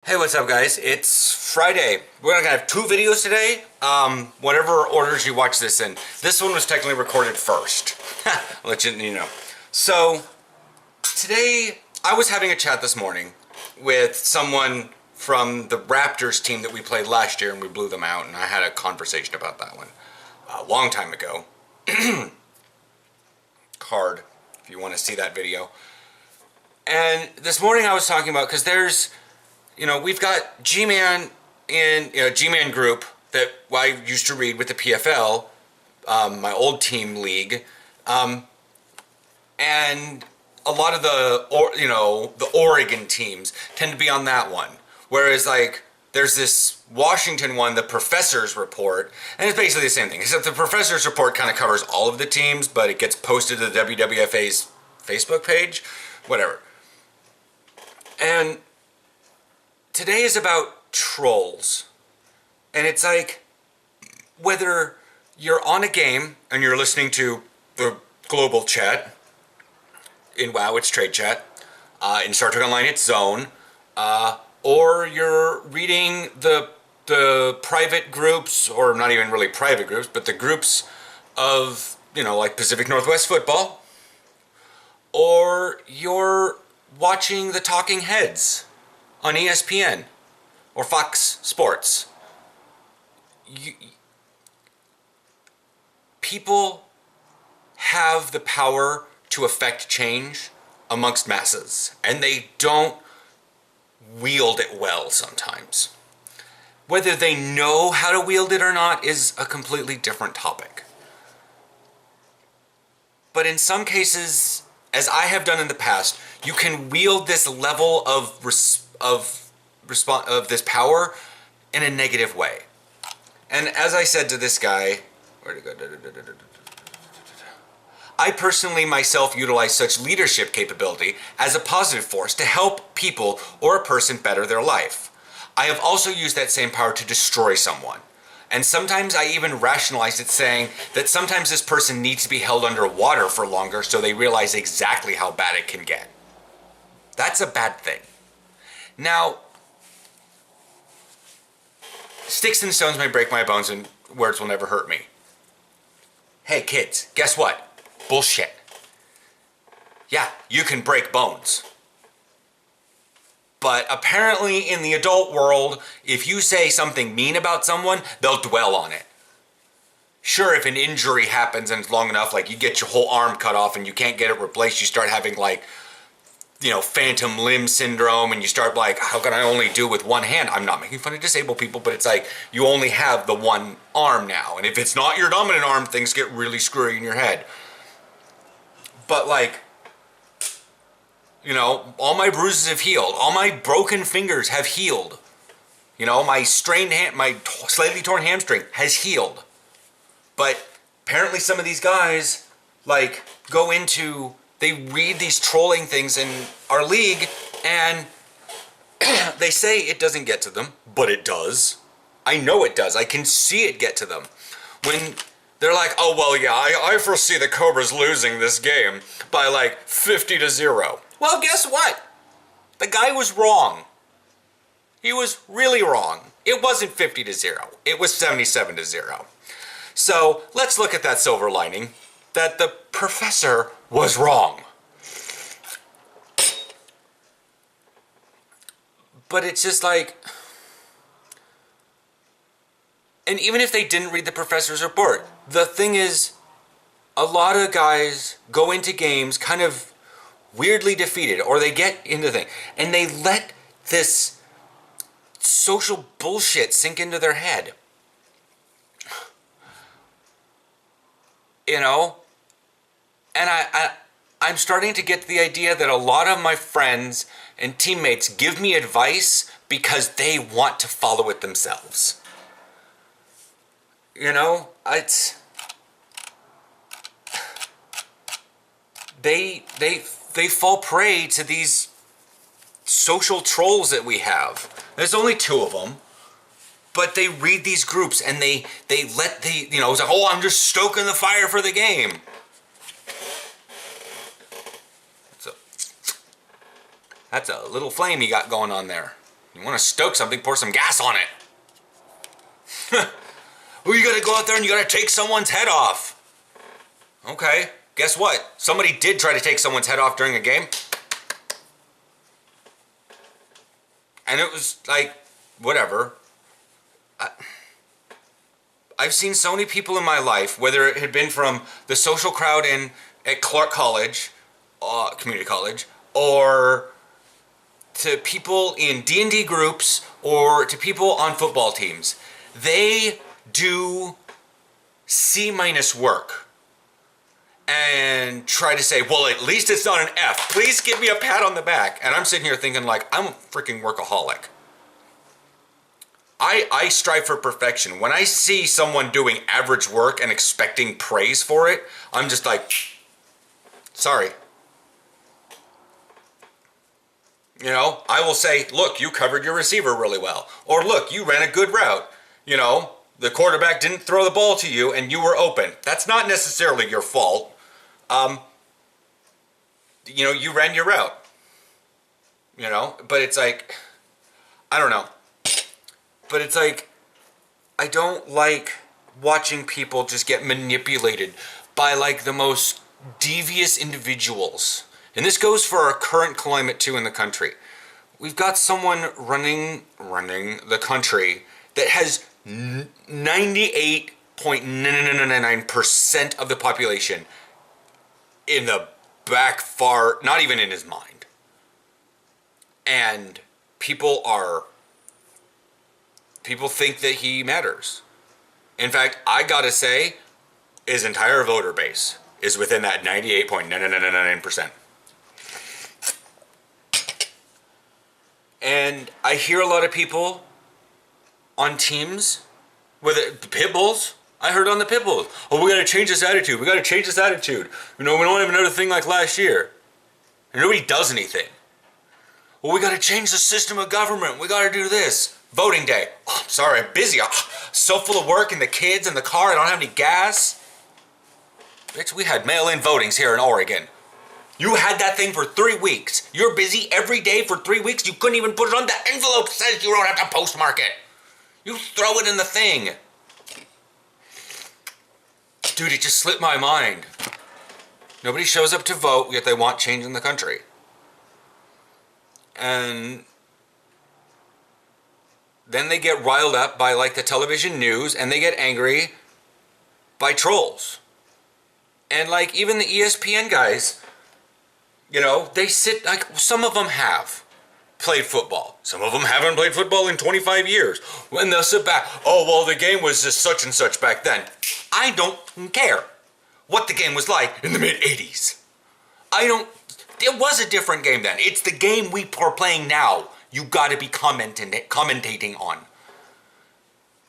Hey, what's up, guys? It's Friday. We're gonna have two videos today. Whatever orders you watch this in. This one was technically recorded first. I'll let you know. So, today, I was having a chat this morning with someone from the Raptors team that we played last year and we blew them out, and I had a conversation about that one a long time ago. Card, if you want to see that video. And this morning I was talking about, because there's, we've got G-Man in, G-Man group that I used to read with the PFL, my old team league, and a lot of the Oregon teams tend to be on that one. Whereas, there's this Washington one, the Professors Report, and it's basically the same thing, except the Professors Report kind of covers all of the teams, but it gets posted to the WWFA's Facebook page, whatever. And today is about trolls. And it's like, whether you're on a game and you're listening to the global chat, in WoW it's trade chat, in Star Trek Online it's zone, or you're reading the private groups, or not even really private groups, but the groups of, like Pacific Northwest Football, or you're watching the Talking Heads on ESPN or Fox Sports. People have the power to affect change amongst masses, and they don't wield it well sometimes. Whether they know how to wield it or not is a completely different topic. But in some cases, as I have done in the past, you can wield this level of this power in a negative way. And as I said to this guy, where'd it go? I personally myself utilize such leadership capability as a positive force to help people or a person better their life. I have also used that same power to destroy someone. And sometimes I even rationalize it, saying that sometimes this person needs to be held under water for longer so they realize exactly how bad it can get. That's a bad thing. Now, sticks and stones may break my bones and words will never hurt me. Hey kids, guess what? Bullshit. Yeah, you can break bones. But apparently in the adult world, if you say something mean about someone, they'll dwell on it. Sure, if an injury happens and it's long enough, like you get your whole arm cut off and you can't get it replaced, you start having phantom limb syndrome, and you start how can I only do with one hand? I'm not making fun of disabled people, but it's like you only have the one arm now. And if it's not your dominant arm, things get really screwy in your head. But all my bruises have healed. All my broken fingers have healed. My strained hand, my slightly torn hamstring has healed. But apparently some of these guys, they read these trolling things in our league, and they say it doesn't get to them, but it does. I know it does. I can see it get to them. When they're like, oh, well, yeah, I foresee the Cobras losing this game by 50-0. Well, guess what? The guy was wrong. He was really wrong. It wasn't 50-0. It was 77-0. So let's look at that silver lining, that the professor was wrong. But it's just and even if they didn't read the professor's report, the thing is, a lot of guys go into games kind of weirdly defeated, or they get into things, and they let this social bullshit sink into their head. And I'm starting to get the idea that a lot of my friends and teammates give me advice because they want to follow it themselves. They fall prey to these social trolls that we have. There's only two of them, but they read these groups and they let it's like, oh, I'm just stoking the fire for the game. So that's a little flame you got going on there. You want to stoke something, pour some gas on it. Well, you gotta go out there and you gotta take someone's head off. Okay, guess what? Somebody did try to take someone's head off during a game. And it was like, whatever. I've seen so many people in my life, whether it had been from the social crowd at Clark College, community college, or to people in D&D groups, or to people on football teams. They do C- work and try to say, well, at least it's not an F. Please give me a pat on the back. And I'm sitting here thinking like, I'm a freaking workaholic. I strive for perfection. When I see someone doing average work and expecting praise for it, I'm just like, sorry. You know, I will say, look, you covered your receiver really well. Or look, you ran a good route. You know, the quarterback didn't throw the ball to you and you were open. That's not necessarily your fault. You know, you ran your route. You know, but it's like, I don't know. But it's like, I don't like watching people just get manipulated by like the most devious individuals. And this goes for our current climate too in the country. We've got someone running the country that has 98.999% of the population in the back far, not even in his mind. And people think that he matters. In fact, I gotta say, his entire voter base is within that 98.999%. And I hear a lot of people on teams, whether the pit bulls, I heard on the pit bulls, oh, we gotta change this attitude, we gotta change this attitude. You know, we don't have another thing like last year. And nobody does anything. Well, we gotta change the system of government, we gotta do this. Voting day. Oh, I'm sorry, I'm busy. So full of work and the kids and the car, I don't have any gas. Bitch, we had mail-in votings here in Oregon. You had that thing for 3 weeks. You're busy every day for 3 weeks. You couldn't even put it on the envelope that says you don't have to postmark it. You throw it in the thing. Dude, it just slipped my mind. Nobody shows up to vote, yet they want change in the country. And then they get riled up by like the television news and they get angry by trolls. And like even the ESPN guys, you know, they sit, like some of them have played football. Some of them haven't played football in 25 years. When they'll sit back, oh, well, the game was just such and such back then. I don't care what the game was like in the mid-'80s. It was a different game then. It's the game we are playing now. You gotta be commentating on.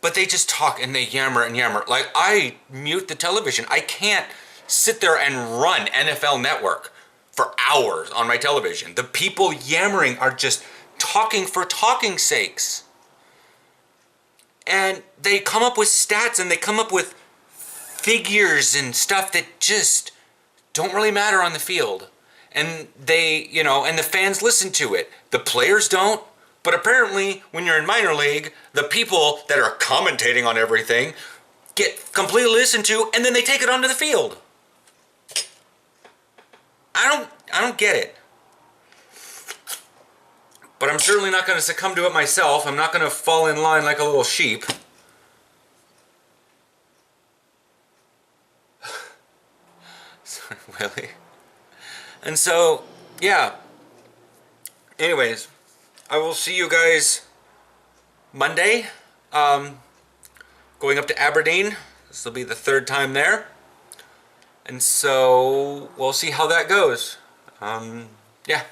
But they just talk and they yammer and yammer. Like, I mute the television. I can't sit there and run NFL Network for hours on my television. The people yammering are just talking for talking's sakes. And they come up with stats and they come up with figures and stuff that just don't really matter on the field. And they, you know, and the fans listen to it. The players don't. But apparently, when you're in minor league, the people that are commentating on everything get completely listened to, and then they take it onto the field. I don't get it. But I'm certainly not going to succumb to it myself. I'm not going to fall in line like a little sheep. Really? And so, yeah. Anyways, I will see you guys Monday. Going up to Aberdeen. This will be the 3rd time there. And so, we'll see how that goes. Yeah.